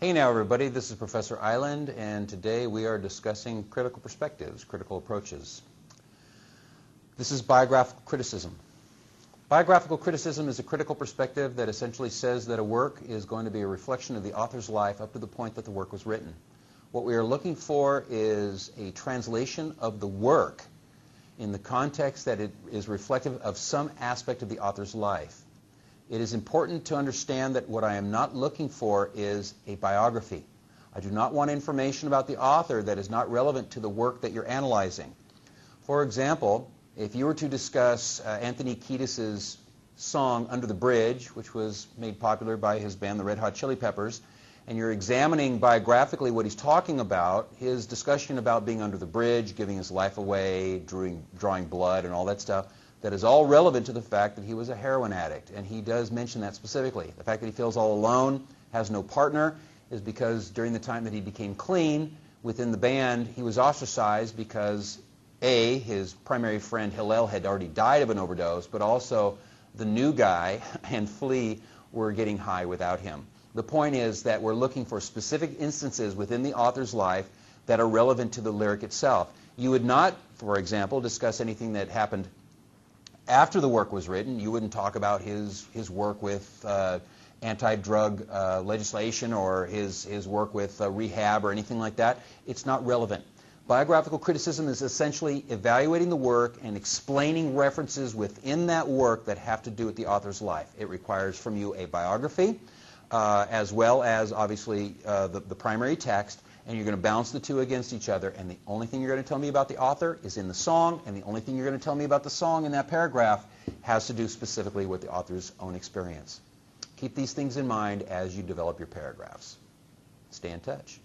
Hey now everybody, this is Professor Island, and today we are discussing critical perspectives, critical approaches. This is biographical criticism. Biographical criticism is a critical perspective that essentially says that a work is going to be a reflection of the author's life up to the point that the work was written. What we are looking for is a translation of the work in the context that it is reflective of some aspect of the author's life. It is important to understand that what I am not looking for is a biography. I do not want information about the author that is not relevant to the work that you're analyzing. For example, if you were to discuss Anthony Kiedis's song Under the Bridge, which was made popular by his band, the Red Hot Chili Peppers, and you're examining biographically what he's talking about, his discussion about being under the bridge, giving his life away, drawing blood and all that stuff, that is all relevant to the fact that he was a heroin addict, and he does mention that specifically. The fact that he feels all alone, has no partner, is because during the time that he became clean within the band, he was ostracized because A, his primary friend Hillel had already died of an overdose, but also the new guy and Flea were getting high without him. The point is that we're looking for specific instances within the author's life that are relevant to the lyric itself. You would not, for example, discuss anything that happened after the work was written. You wouldn't talk about his work with anti-drug legislation or his work with rehab or anything like that. It's not relevant. Biographical criticism is essentially evaluating the work and explaining references within that work that have to do with the author's life. It requires from you a biography as well as, obviously, the primary text, and you're going to balance the two against each other, and the only thing you're going to tell me about the author is in the song, and the only thing you're going to tell me about the song in that paragraph has to do specifically with the author's own experience. Keep these things in mind as you develop your paragraphs. Stay in touch.